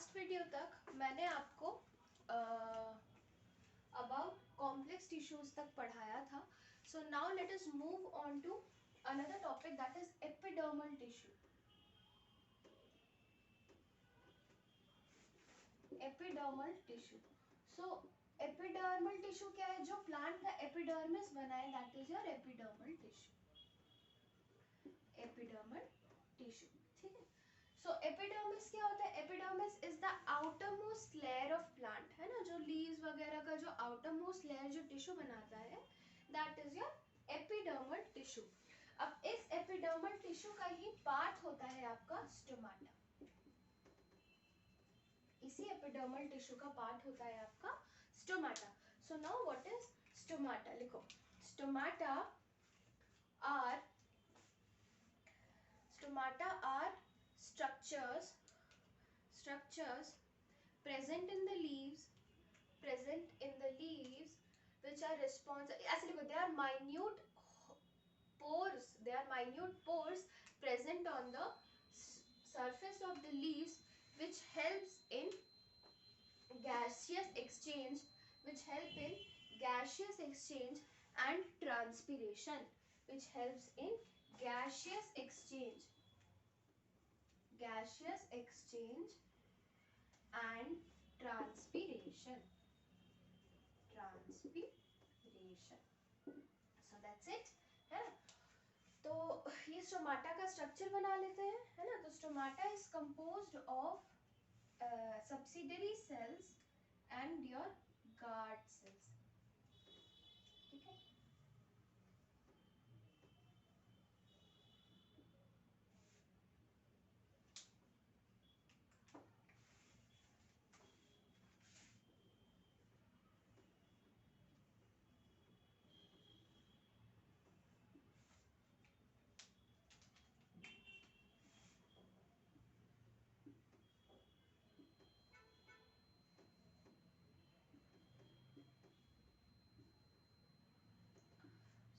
Last video तक मैंने आपको अबाउट कॉम्प्लेक्स टिश्यूज तक पढ़ाया था. So now let us move on to another topic that is epidermal tissue. Epidermal tissue. So epidermal tissue क्या है? जो प्लांट का एपिडर्मिस बना है that is your epidermal tissue. Epidermal tissue. ठीक है. सो एपिडर्मिस क्या होता है? Epidermis is the outer most layer of plant, है ना, जो लीव्स वगैरह का जो आउटर मोस्ट लेयर जो टिश्यू बनाता है that is your epidermal tissue. अब इस एपिडर्मल टिश्यू का ही पार्ट होता है आपका स्टोमाटा. इसी एपिडर्मल टिश्यू का पार्ट होता है आपका stomata. So now what is stomata? लिखो. Stomata are structures present in the leaves which are responsible. ऐसे लिखो, they are minute pores present on the surface of the leaves which helps in gaseous exchange and transpiration. Which helps in gaseous exchange and transpiration. So that's it, है ना. तो ये stomata का structure बना लेते हैं, है ना. तो stomata is composed of subsidiary cells and your guard cells. ठीक है.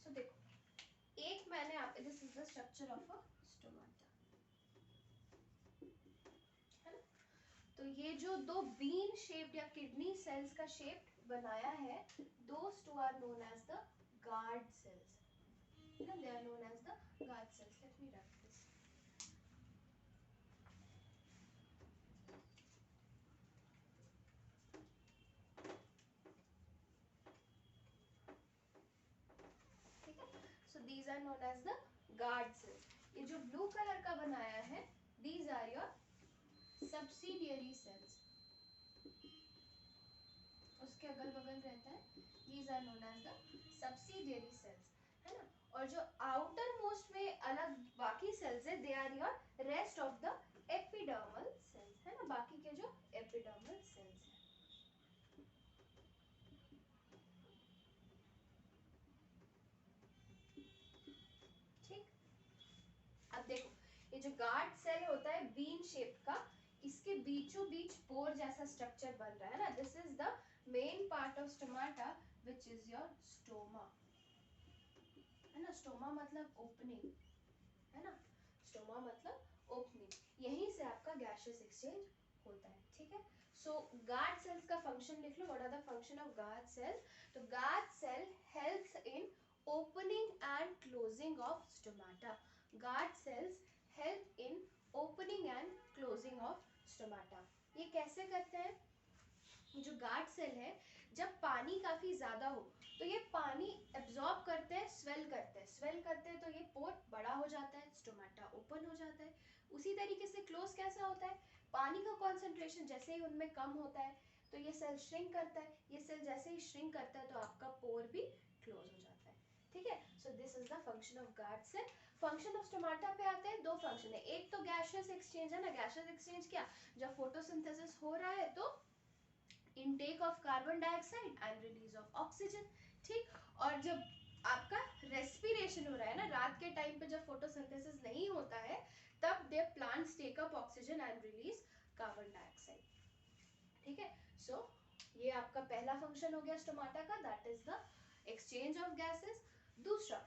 So देखो, एक मैंने आप this is the structure of a stomata, है ना. तो ये जो दो बीन शेप्ड या किडनी सेल्स का शेप बनाया है, those two are known as the guard cells. They are known as the guard cells. Let me write this. ठीक है. So these are known as the guard cells. ये जो blue colour का बनाया है, these are your subsidiary cells. उसके अगल बगल रहता है, these are known as the subsidiary cells, है ना. और जो आउटर मोस्ट में अलग बाकी सेल्स है, they are your rest of the epidermal cells, है ना. बाकी के जो एपिडर्मल सेल्स है. ठीक. अब देखो, ये जो गार्ड सेल होता है बीन शेप का, इसके बीचों बीच पोर जैसा स्ट्रक्चर बन रहा है ना. This is the main part of stomata which is your stoma, है ना. स्टोमा मतलब ओपनिंग, है ना. स्टोमा मतलब ओपनिंग. यहीं से आपका गैसियस एक्सचेंज होता है. ठीक है. सो गार्ड सेल्स का फंक्शन लिख लो. What are the function of guard cell? तो guard cell helps in opening and closing of stomata. Guard cells help in opening and closing of stomata. ये कैसे करते हैं? जो गार्ड सेल है, जब पानी काफी ज्यादा हो तो ये पानी एब्जॉर्ब करते हैं, स्वेल करते हैं तो ये पोर बड़ा हो जाता है, स्टोमाटा ओपन हो जाता है. उसी तरीके से क्लोज कैसा होता है? पानी का कॉन्सेंट्रेशन जैसे ही उनमें कम होता है तो ये सेल श्रिंक करता है. ये सेल जैसे ही श्रिंक करता है तो आपका पोर भी क्लोज हो जाता है. ठीक है. So this is the function of guard cell. Function of stomata पे आते हैं. दो फंक्शन है. एक तो गैसियस एक्सचेंज, है ना. गैसियस एक्सचेंज क्या? जब फोटोसिंथेसिस हो रहा है तो intake of carbon dioxide and release of oxygen. ठीक. और जब आपका रेस्पिरेशन हो रहा है ना, रात के टाइम पे जब फोटोसिंथेसिस नहीं होता है तब they plants take up oxygen and release carbon dioxide. ठीक है. सो ये आपका पहला फंक्शन हो गया स्टोमाटा का, that is the exchange of gases. दूसरा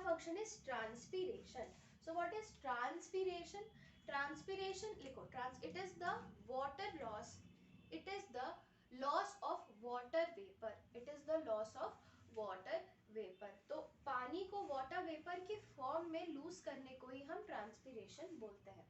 function is transpiration. So what is transpiration? Transpiration लिखो, it is the water loss, it is the loss of water vapour, it is the loss of water vapour. तो पानी को water vapour के form में lose करने को ही हम transpiration बोलते हैं।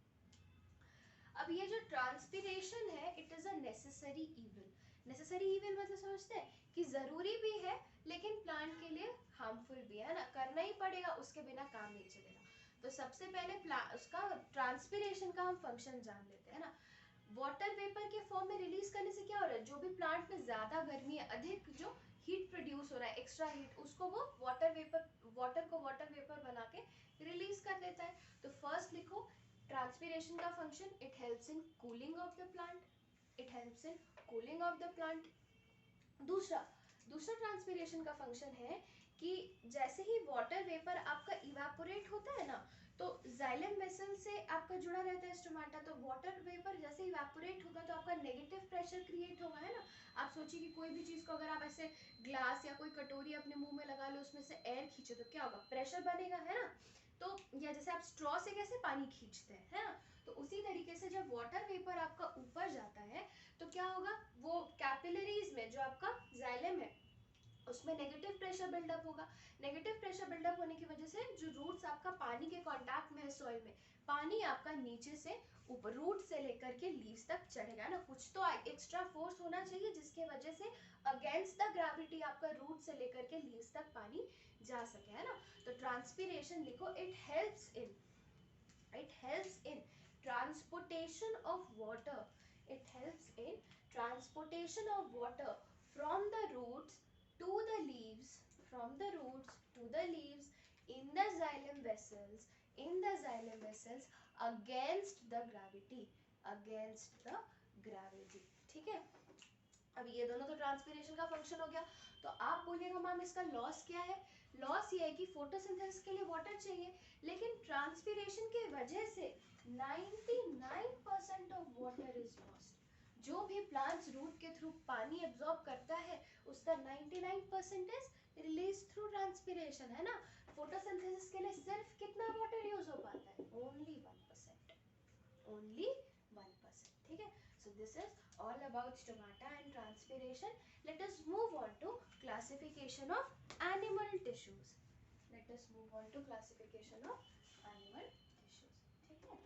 अब ये जो ट्रांसपिरेशन है it is a necessary evil. Necessary evil मतलब समझते हैं कि जरूरी भी है लेकिन प्लांट के लिए हार्मफुल भी है ना, करना ही पड़ेगा, उसके बिना काम नहीं चलेगा। तो सबसे पहले उसका ट्रांसपिरेशन का हम फंक्शन जान लेते हैं ना। वाटर वेपर के फॉर्म में रिलीज करने से क्या हो रहा है, जो भी प्लांट में ज्यादा गर्मी है, अधिक जो हीट प्रोड्यूस हो रहा है, एक्स्ट्रा हीट, उसको वो वाटर वेपर, वाटर को वाटर वेपर बना के रिलीज कर देता है। तो फर्स्ट लिखो ट्रांसपिरेशन का function, it helps in cooling of the plant, it helps in cooling of the plant. दूसरा दूसरा ट्रांसपिरेशन का फंक्शन है कि जैसे ही वाटर वेपर आपका इवेपोरेट होता है ना, तो जाइलम वेसल से आपका जुड़ा रहता है स्टोमाटा, तो वाटर वेपर जैसे इवेपोरेट होगा तो आपका नेगेटिव प्रेशर क्रिएट होगा, है ना। आप सोचिए कि कोई भी चीज को अगर आप ऐसे ग्लास या कोई कटोरी अपने मुंह में लगा लो, उसमें से एयर खींचो तो क्या होगा, प्रेशर बनेगा, है ना। तो या जैसे आप स्ट्रॉ से कैसे पानी खींचते हैं, है ना, तो उसी तरीके से जब वाटर वेपर आपका ऊपर जाता है तो क्या होगा, वो कैपिलरीज में जो आपका जाइलम है उसमें नेगेटिव प्रेशर बिल्डअप होगा। नेगेटिव प्रेशर बिल्डअप होने की वजह से जो रूट्स आपका पानी के कांटेक्ट में है सॉइल में, पानी आपका नीचे से ऊपर रूट से लेकर के लीव्स तक चढ़ेगा ना, कुछ तो एक्स्ट्रा फोर्स होना चाहिए जिसके वजह से अगेंस्ट द ग्रेविटी आपका रूट से लेकर के लीव्स तक पानी जा सके, है ना। तो ट्रांसपिरेशन लिखो, it helps in transportation of water, it helps in transportation of water from the roots to the leaves, from the roots to the leaves in the xylem vessels, in the xylem vessels against the gravity, against the gravity। ठीक है, अब ये दोनों तो transpiration का function हो गया। तो आप बोलिएगा मैम इसका लॉस क्या है। लॉस ये है कि फोटोसिंथेसिस के लिए वाटर चाहिए, लेकिन ट्रांसपिरेशन की वजह से 99% ऑफ वाटर इज लॉस्ट। जो भी प्लांट्स रूट के थ्रू पानी एब्जॉर्ब करता है उसका 99% इज रिलीज थ्रू ट्रांसपिरेशन, है ना। फोटोसिंथेसिस के लिए सिर्फ कितना वाटर यूज हो पाता है, ओनली 1%, ओनली 1%। ठीक है, so this is all about stomata and transpiration. Let us move on to classification of animal tissues. Let us move on to classification of animal tissues. ठीक है,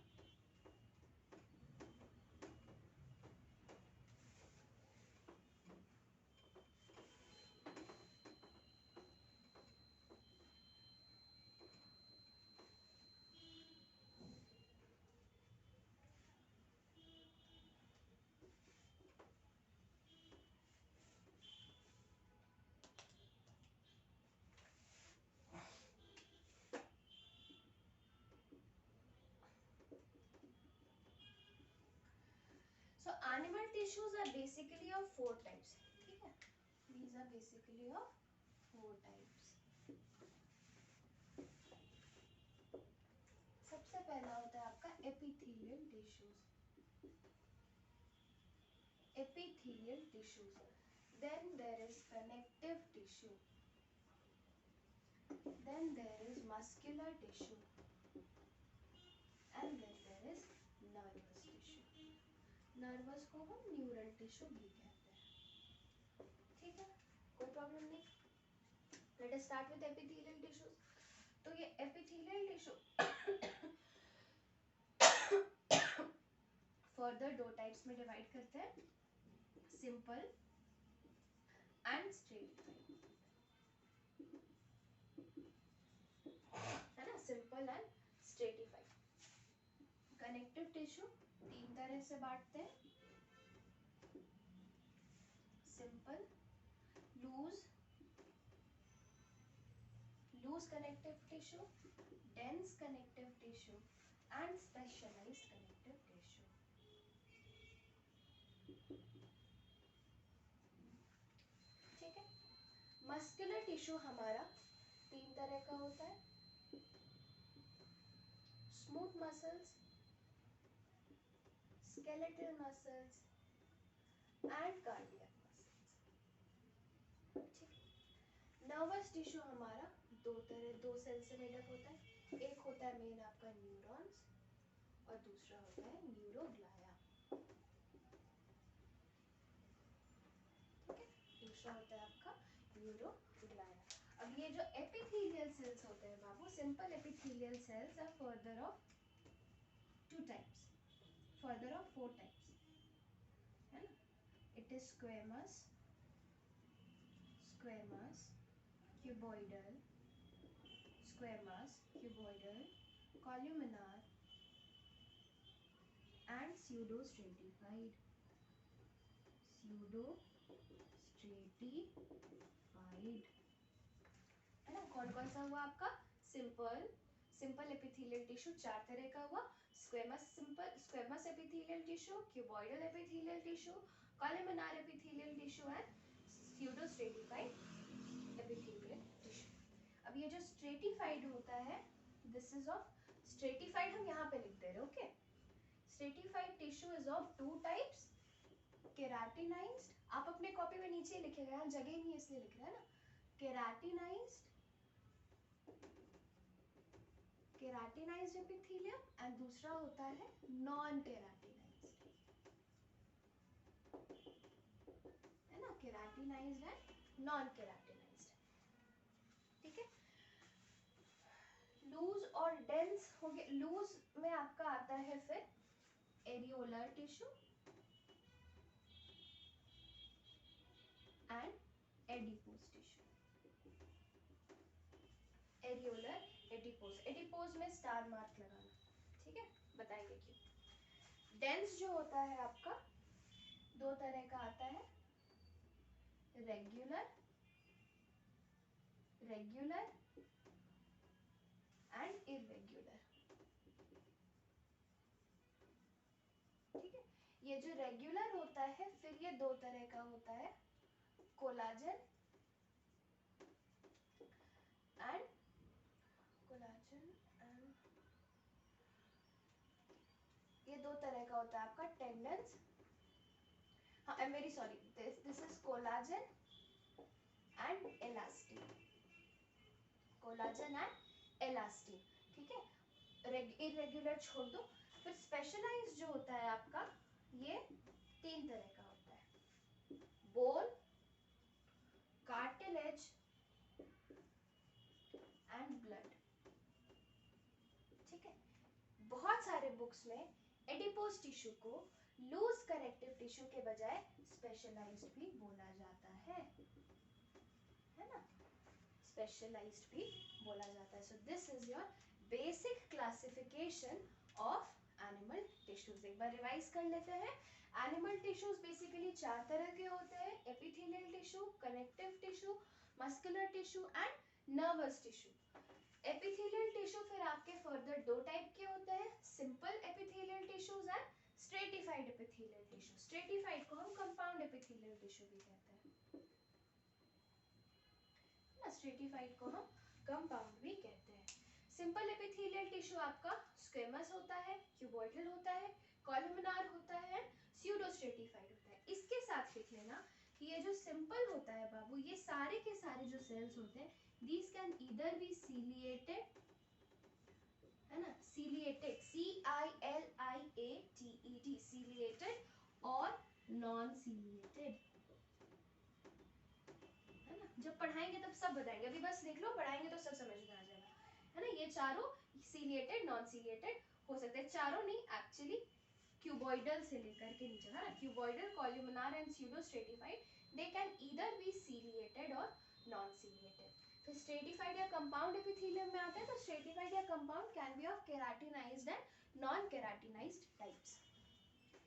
so animal tissues are basically of four types. ठीक है, these are basically of four types. सबसे पहला होता है आपका epithelial tissues, epithelial tissues. Then there is connective tissue, then there is muscular tissue, and then there is nervous tissue. Nervous को हम neural tissue भी कहते हैं। ठीक है, कोई प्रॉब्लम नहीं। Let us start with epithelial tissues. तो ये एपिथेलियल टिश्यू फर्दर दो टाइप्स में डिवाइड करते हैं, सिंपल एंड स्ट्रेटिफाइड, है ना, simple and stratified. Connective tissue तीन तरह से बांटते हैं, simple, loose, loose connective tissue, dense connective tissue and specialized connective tissue। ठीक है, मस्कुलर टिश्यू हमारा तीन तरह का होता है, smooth muscles, skeletal muscles and cardiac muscles. ठीक, नर्वस टिश्यू हमारा दो सेल से मेडअप होता है, एक होता है मेन आपका न्यूरॉन्स और दूसरा होता है न्यूरोग्लाया। ठीक है, दूसरा होता है आपका न्यूरोग्लाया। अब ये जो एपिथेलियल सेल्स होते हैं बाबू, simple epithelial cells are further of 2 types, further of 4 types, है ना। It is squamous, squamous, cuboidal, squamous, cuboidal, columnar and pseudostratified. Pseudostratified, है ना। कौन कौन सा हुआ आपका? सिंपल, सिंपल एपिथेलियल टिश्यू 4 तरह का हुआ, squamous, simple squamous epithelial tissue, cuboidal epithelial tissue, columnar epithelial tissue and pseudostratified epithelial tissue. अब ये जो स्ट्रेटिफाइड होता है, दिस इज ऑफ स्ट्रेटिफाइड, हम यहाँ पे लिख दे रहे हैं, okay. Stratified tissue is of 2 types, keratinised, आप अपने कॉपी में नीचे लिखेगा, यहाँ जगह नहीं है इसलिए लिख रहा है ना, केराटिनाइज्ड, केराटिनाइज्ड एपिथेलियम, एंड दूसरा होता है नॉन केराटिनाइज्ड, है ना, केराटिनाइज्ड एंड नॉन केराटिनाइज्ड। ठीक है, लूज और डेंस हो गए। लूज में आपका आता है फिर areolar tissue and adipose tissue. Areolar, adipose, adipose में स्टार मार्क लगाना, ठीक है, बताएंगे क्यों। डेंस जो होता है आपका 2 तरह का आता है, रेगुलर, रेगुलर एंड इरेगुलर। ठीक है, ये जो रेगुलर होता है फिर ये 2 तरह का होता है, कोलाजन एंड कोलाजन एंड ये 2 तरह का होता है आपका टेंडन्स, हाँ I am very sorry, this is collagen and elastin, collagen and elastin. ठीक है, इरेगुलर छोड़ दो। फिर स्पेशलाइज्ड जो होता है आपका, ये 3 तरह का होता है, बोन, कार्टिलेज एंड ब्लड। ठीक है, बहुत सारे बुक्स में एडिपोज टिश्यू को लूज कनेक्टिव टिश्यू के बजाय स्पेशलाइज्ड भी बोला जाता है ना, स्पेशलाइज्ड भी बोला जाता है। So this is your basic classification of animal tissues. एक बार रिवाइज कर लेते हैं। एनिमल टिश्यूज बेसिकली 4 तरह के होते हैं, epithelial tissue, connective tissue, muscular tissue and nervous tissue. Epithelial tissue फिर आपके फर्दर 2 टाइप के होते हैं, simple epithelial tissues and stratified epithelial tissue. Stratified को हम कंपाउंड एपिथेलियल टिश्यू भी कहते हैं, स्ट्रेटिफाइड को हम कंपाउंड भी कहते हैं। सिंपल एपिथेलियल टिश्यू आपका स्क्वेमस होता है, क्यूबॉइडल होता है, कॉलमनार होता है, स्यूडोस्ट्रेटिफाइड होता है। इसके साथ लिख लेना कि ये जो सिंपल होता है बाबू, ये सारे के सारे जो सेल्स होते हैं, these can either be ciliated, है ना, ciliated, C-I-L-I-A-T-E-D, ciliated और non ciliated, है ना। जब पढ़ाएंगे तब सब बताएंगे, अभी बस लिख लो, पढ़ाएंगे तो सब समझ में आ जाएगा, है ना। ये चारों सीलिएटेड, नॉन सीलिएटेड हो सकते हैं, चारों नहीं एक्चुअली, क्यूबॉइडल से लेकर के नीचे, है ना, cuboidal, columnar and pseudostratified, they can either be ciliated और नॉन सीलिएटेड। फिर स्ट्रेटिफाइड या कंपाउंड एपिथेलियम में आता है, तो स्ट्रेटिफाइड या compound can be of keratinised and non keratinised types.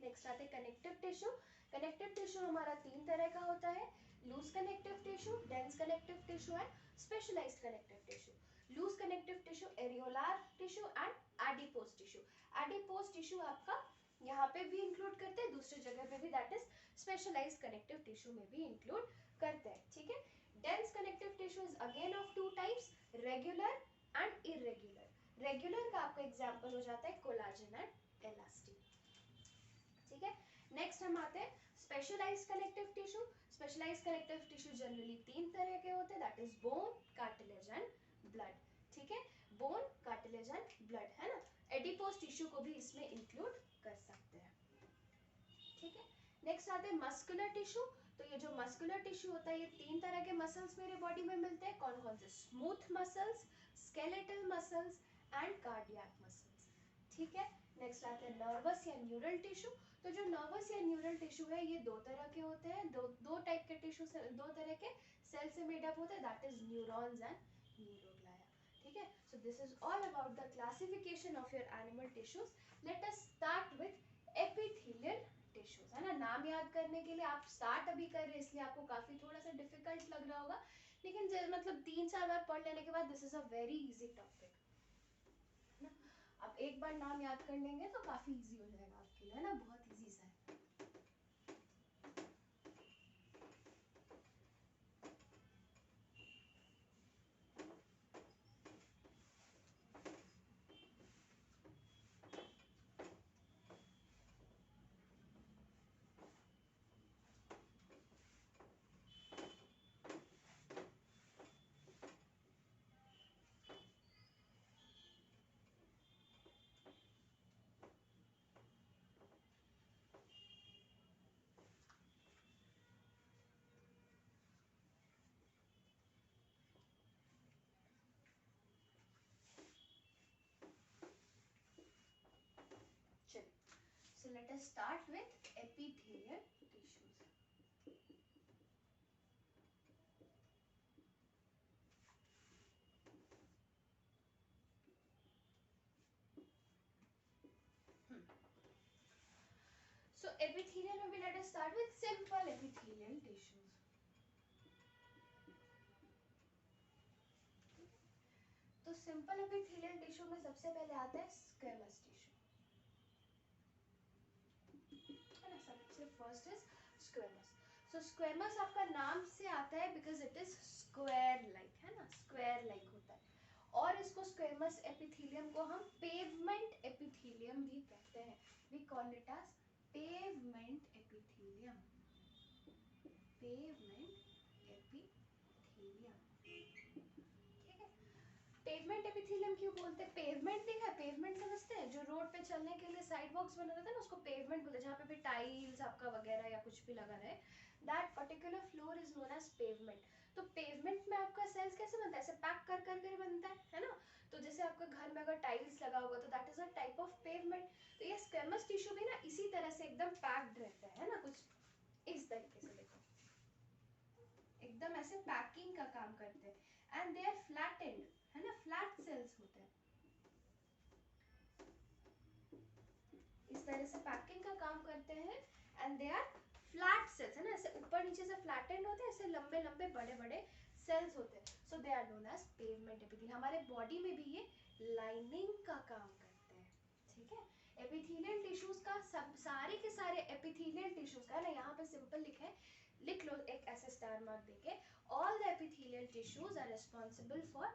Next आते हैं कनेक्टिव टिश्यू। कनेक्टिव टिश्यू हमारा 3 तरह का होता है, loose connective tissue, dense connective tissue and specialised connective tissue. Loose connective tissue, areolar tissue and adipose tissue. Adipose tissue आपका यहाँ पे भी इंक्लूड करते हैं, दूसरी जगह पे भी, that is specialised connective tissue में भी इंक्लूड करते हैं। ठीक है, dense connective tissue is again of 2 types, regular and irregular. Regular का आपका एग्जांपल हो जाता है कोलाजन एंड इलास्टिन। ठीक है, नेक्स्ट हम आते हैं specialised connective tissue. Specialised connective tissue generally 3 तरह के होते हैं, that is bone, cartilage and blood. ठीक है, बोन, कार्टिलेज एंड ब्लड, है ना। एडिपोज टिश्यू को भी इसमें इंक्लूड कर सकते हैं, ठीक है। नेक्स्ट आते हैं मस्कुलर टिश्यू। तो ये जो मस्कुलर टिश्यू होता है, ये 3 तरह के मसल्स मेरे बॉडी में मिलते हैं। कौन कौन से? Smooth muscles, skeletal muscles and cardiac muscles, ठीक है। नेक्स्ट आते हैं नर्वस या न्यूरल टिश्यू। तो जो नर्वस या न्यूरल टिश्यू है ये 2 तरह के होते हैं, दो टाइप के टिश्यू से, 2 तरह के सेल से मेड अप होते हैं, that is neurons and neuroglia, ठीक है। So this is all about the classification of your animal tissues. Late us start with epithelial tissues, है ना। नाम याद करने के लिए आप स्टार्ट अभी कर रहे हैं इसलिए आपको काफी थोड़ा सा डिफिकल्ट लग रहा होगा, लेकिन मतलब 3-4 बार पढ़ लेने के बाद this is a very easy topic, है ना। अब एक बार नाम याद कर लेंगे तो काफी इजी हो जाएगा आपके लिए, है ना, बहुत इजी सा है। So let us start with epithelial tissues. So epithelial में भी let us start with simple epithelial tissues. तो सिंपल एपिथेलियल टिश्यू में सबसे पहले आता है स्क्वेमस टिश्यू, है ना। सबसे first is squamous. So squamous आपका नाम से आता है because it is square like, है ना, स्क्वायर लाइक होता है। और इसको स्क्वेमस एपिथेलियम को हम पेवमेंट एपिथेलियम भी कहते हैं। We call it as pavement epithelium, pavement epithelium, ठीक है। पेवमेंट एपिथेलियम क्यों बोलते हैं? पेवमेंट देखा है, पेवमेंट समझते हैं, जो रोड पे चलने के लिए साइड वॉक्स बना रहता है ना, उसको पेवमेंट बोलते हैं, जहाँ पे भी टाइल्स आपका वगैरह या कुछ भी लगा रहे, that particular floor is known as pavement. तो पेवमेंट में आपका सेल्स कैसे बनता है? ऐसे पैक कर कर बनता है ना। तो जैसे आपका घर में अगर टाइल्स लगा होगा तो that is a type of pavement. तो ये स्क्वेमस टिश्यू भी ना इसी तरह से एकदम पैक्ड रहता है ना, कुछ इस तरीके से, देखो एकदम ऐसे पैकिंग का काम करते हैं। एंड दे आर फ्लैटेंड, है ना, फ्लैट सेल्स होते हैं, इस तरह से पैकिंग का काम करते हैं। And they are flat cells, है ना, ऐसे ऊपर नीचे से फ्लैटेंड होते हैं, ऐसे लंबे लंबे बड़े बड़े सेल्स होते हैं। So they are known as pavement epithelium. हमारे बॉडी में भी ये लाइनिंग का काम करते हैं, ठीक है। एपिथेलियल टिश्यूज का सब सारे के सारे एपिथेलियल टिश्यूज का, ना यहाँ पे सिंपल लिखे है, लिख लो एक ऐसे स्टार मार्क देके, all the epithelial tissues are responsible for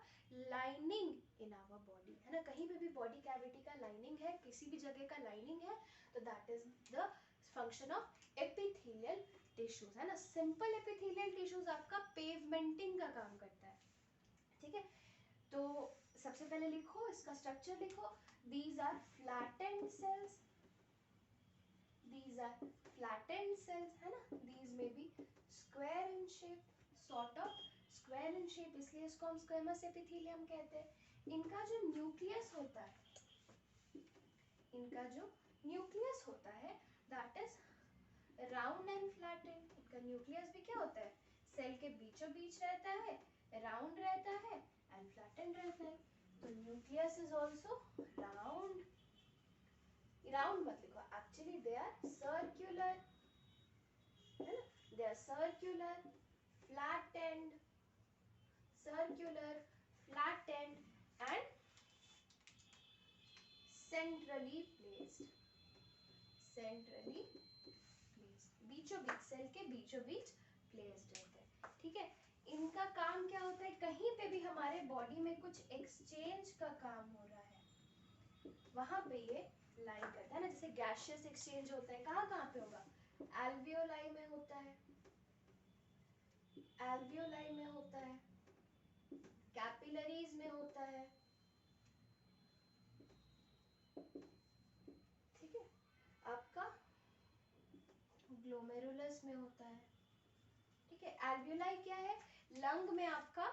lining in our body, है ना। कहीं पे भी बॉडी कैविटी का लाइनिंग है, किसी भी जगह का लाइनिंग है, तो that is the function of epithelial tissues, है ना। सिंपल एपिथेलियल टिश्यूज आपका पेवमेंटिंग का काम करता है, ठीक है। तो सबसे पहले लिखो, इसका स्ट्रक्चर लिखो, these are flattened cells, these are flattened cells, है ना। these may be square in shape, sort of square in shape, इसलिए इसको हम स्क्वेमस एपिथेलियम कहते हैं। इनका जो न्यूक्लियस होता है, इनका जो न्यूक्लियस होता है that is round and flattened. इनका न्यूक्लियस भी क्या होता है? सेल के बीचों बीच रहता है, राउंड रहता है एंड फ्लैटेंड रहता है। तो nucleus is also round, round मत लिखो, एक्चुअली दे आर सर्कुलर, है ना, they are circular, flattened, circular, flattened and centrally placed, centrally placed, बीचों बीच, सेल के बीचों बीच प्लेस्ड रहते हैं, ठीक है। इनका काम क्या होता है? कहीं पे भी हमारे बॉडी में कुछ एक्सचेंज का काम हो रहा है, वहां पे ये लाइन करता है ना। जैसे गैसियस एक्सचेंज होता है, कहाँ कहाँ पे होगा? एल्वियोलाई में होता है, एल्वियोलाई में होता है, कैपिलरीज में होता है, ग्लोमेरुलस में होता है, ठीक है। एल्वियोलाई क्या है, लंग में आपका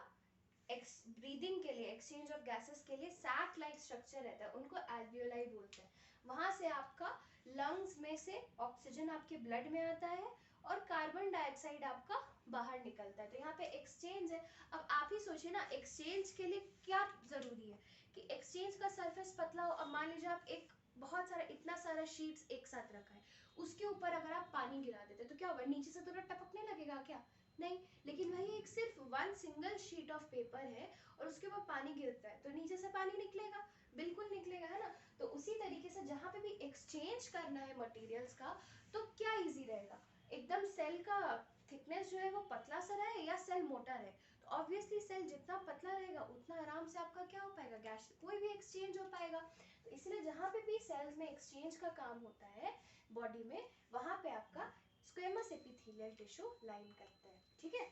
ब्रीदिंग के लिए, एक्सचेंज ऑफ गैसेस के लिए सैक लाइक स्ट्रक्चर रहता है, उनको एल्वियोलाई बोलते हैं। वहां से आपका लंग्स में से ऑक्सीजन आपके ब्लड में आता है और कार्बन डाइऑक्साइड आपका बाहर निकलता है, तो यहाँ पे एक्सचेंज है। अब आप ही सोचिए ना, एक्सचेंज के लिए क्या जरूरी है कि एक्सचेंज का सरफेस पतला हो। अब मान लीजिए आप एक बहुत सारा, इतना सारा शीट्स एक साथ रखा है, उसके ऊपर अगर आप पानी गिरा देते तो क्या होगा, नीचे से थोड़ा टपकने लगेगा क्या, नहीं। लेकिन वही एक सिर्फ one single sheet of paper है और उसके ऊपर पानी गिरता है तो नीचे से पानी निकलेगा, बिल्कुल निकलेगा, है ना। तो उसी तरीके से जहां पे भी एक्सचेंज करना है मटेरियल्स का, तो क्या इजी रहेगा, एकदम सेल का थिकनेस जो है वो पतला सा रहे या सेल मोटा रहे, तो ऑब्वियसली सेल जितना पतला रहेगा उतना आराम से आपका क्या हो पाएगा, गैस कोई भी एक्सचेंज हो पाएगा। तो इसलिए जहां पे भी सेल्स में एक्सचेंज का काम होता है बॉडी में, वहां पे आपका स्क्वेमस एपिथेलियल टिश्यू लाइन करता है, ठीक है।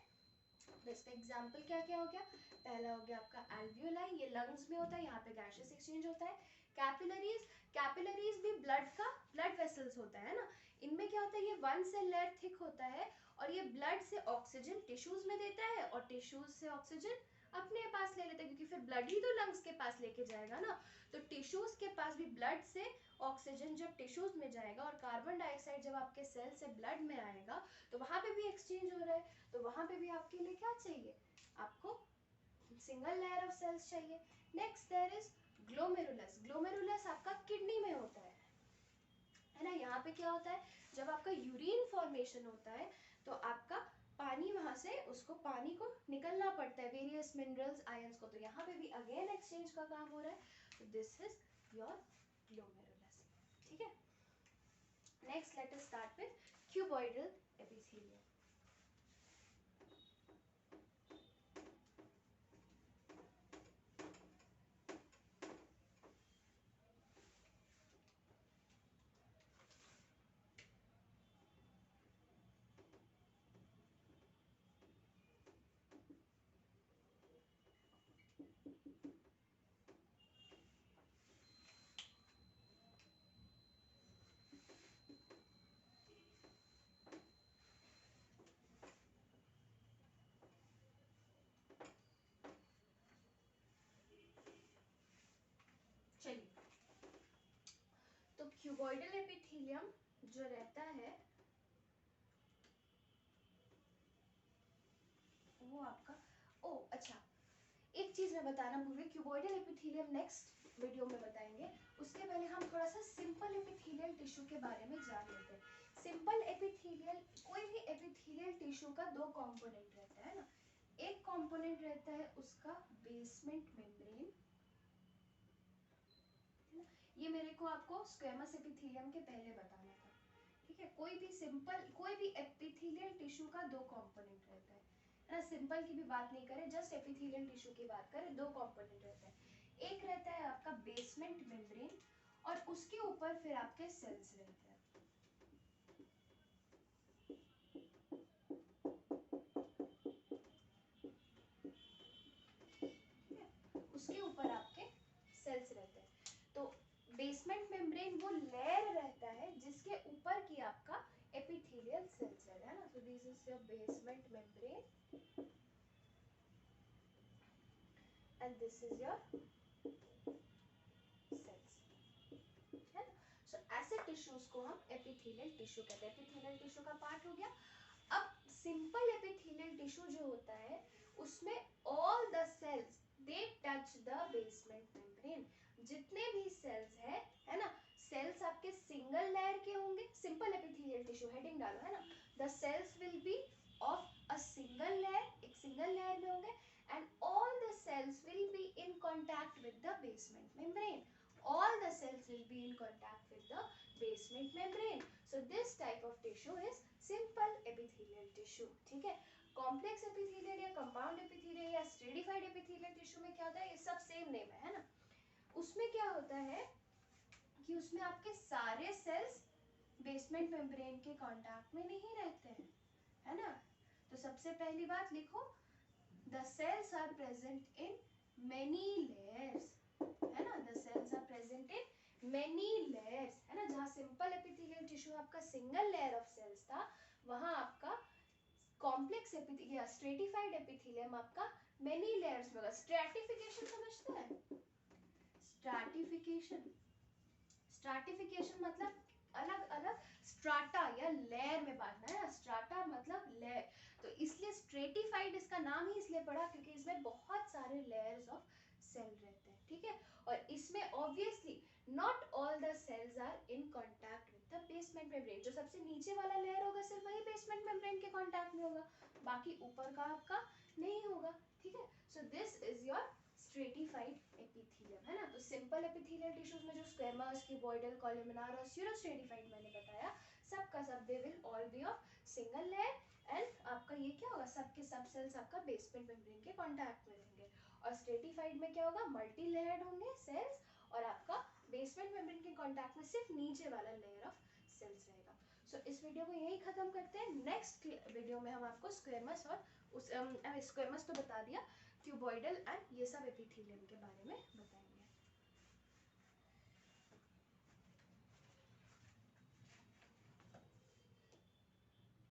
तो इसका एग्जांपल क्या क्या हो गया, पहला हो गया आपका एल्वियोलाई, ये लंग्स में होता है, यहाँ पे गैसेस एक्सचेंज होता है। कैपिलरीज, कैपिलरीज भी ब्लड का, ब्लड वेसल्स होता है ना, इनमें क्या होता है, ये वन सेल लेयर थिक होता है और ये ब्लड से ऑक्सीजन टिश्यूज में देता है और टिश्यूज से ऑक्सीजन अपने पास ले लेता है, क्योंकि फिर ब्लड ही तो लंग्स के पास लेके जाएगा ना। तो टिश्यूज के पास भी ब्लड से ऑक्सीजन जब टिश्यूज में जाएगा और कार्बन डाइऑक्साइड जब आपके सेल से ब्लड में आएगा, तो वहां पे भी एक्सचेंज हो रहा है। तो वहां पे भी आपके लिए क्या चाहिए, आपको सिंगल लेयर ऑफ सेल्स चाहिए। Next there is glomerulus. Glomerulus आपका किडनी में होता है ना। यहाँ पे क्या होता है, जब आपका यूरिन फॉर्मेशन होता है तो आपका पानी वहां से, उसको पानी को निकलना पड़ता है, वेरियस मिनरल्स, आयंस को, तो यहाँ पे भी अगेन एक्सचेंज का काम हो रहा है। तो दिस इज योर ग्लोमेरुलस, ठीक है। Next let us start with cuboidal epithelium. चलिए, तो क्यूबॉइडल एपिथेलियम जो रहता है वो आपका, ओ अच्छा, एक चीज मैं बताना भूल गई, क्यूबॉइडल एपिथेलियम नेक्स्ट वीडियो में बताएंगे। उसके पहले हम थोड़ा सा सिंपल एपिथेलियल टिश्यू के बारे में जान लेते हैं। सिंपल एपिथेलियल, कोई भी एपिथेलियल टिश्यू का दो कंपोनेंट रहता है ना। एक कंपोनेंट रहता है उसका बेसमेंट मेम्ब्रेन, ये मेरे को आपको स्क्वेमस एपिथेलियम के पहले बताना था, ठीक है। कोई भी सिंपल, कोई भी एपिथेलियल टिश्यू का दो कंपोनेंट रहता है ना। सिंपल की भी बात नहीं करें, जस्ट एपिथेलियल टिश्यू की बात करें, दो कंपोनेंट रहते हैं। एक रहता है आपका बेसमेंट मेम्ब्रेन और उसके ऊपर फिर आपके सेल्स रहते हैं, उसके ऊपर आपके सेल्स रहते हैं। तो बेसमेंट मेम्ब्रेन वो लेयर रहता है जिसके ऊपर की आपका एपिथेलियल सेल्स रहता है ना। सो this is your basement membrane and this is your cells, है ना। सो ऐसे टिश्यूज को हम एपिथेलियल टिश्यू कहते हैं। एपिथेलियल टिश्यू का पार्ट हो गया। अब सिंपल एपिथेलियल टिश्यू जो होता है उसमें all the cells they touch the basement membrane, जितने भी सेल्स है ना, सेल्स आपके सिंगल लेयर के होंगे। सिंपल एपिथेलियल टिश्यू हेडिंग डालो, है ना, the cells will be of a single layer, एक सिंगल लेयर में होंगे and all the cells will be in contact with the basement membrane. All the cells will be in contact with the basement membrane. So this type of tissue is simple epithelial tissue, ठीक है। Complex epithelial या compound epithelial या stratified epithelial tissue में क्या होता है, ये सब सेम नेम है ना। उसमें क्या होता है कि उसमें आपके सारे सेल्स बेसमेंट मेम्ब्रेन के कांटेक्ट में नहीं रहते हैं, है ना। तो सबसे पहली बात लिखो, the cells are present in many layers, है ना, the cells are present in many layers, है ना। जहाँ सिंपल एपिथेलियल टिश्यू आपका सिंगल लेयर ऑफ सेल्स था, वहां आपका कॉम्प्लेक्स एपिथेलियम, स्ट्रेटिफाइड एपिथेलियम आपका मेनी लेयर्स में होगा। स्ट्रैटिफिकेशन समझते हैं? स्ट्रैटिफिकेशन, स्ट्रैटिफिकेशन मतलब अलग अलग स्ट्राटा या लेयर में बांटना है ना, स्ट्राटा मतलब लेयर। तो इसलिए स्ट्रेटिफाइड इसका नाम ही इसलिए पड़ा क्योंकि इसमें बहुत सारे लेयर्स ऑफ सेल रहते हैं, ठीक है। और इसमें obviously not all the cells are in contact with the basement membrane. जो सबसे नीचे वाला लेयर होगा सिर्फ वही बेसमेंट मेम्ब्रेन के कांटेक्ट में होगा, बाकी ऊपर का आपका नहीं होगा, ठीक है। So this is your stratified epithelium, है ना। तो सिंपल एपिथेलियल टिश्यूज में जो स्क्वेमस, क्यूबॉइडल, कॉलमनार और स्यूडोस्ट्रेटिफाइड मैंने बताया, सब का सब they will all B of single layer and आपका ये क्या होगा, सबके सब सेल्स आपका बेसमेंट मेम्ब्रेन के कांटेक्ट में रहेंगे। और स्ट्रेटिफाइड में क्या होगा, मल्टी लेयर्ड होंगे सेल्स और आपका बेसमेंट मेम्ब्रेन के कांटेक्ट में सिर्फ नीचे वाला लेयर ऑफ सेल्स रहेगा। सो इस वीडियो को यही खत्म करते हैं। नेक्स्ट वीडियो में हम आपको स्क्वेमस और उस स्क्वेमस तो बता दिया, क्यूबॉइडल एंड ये सब एपिथेलियम के बारे में बताएंगे।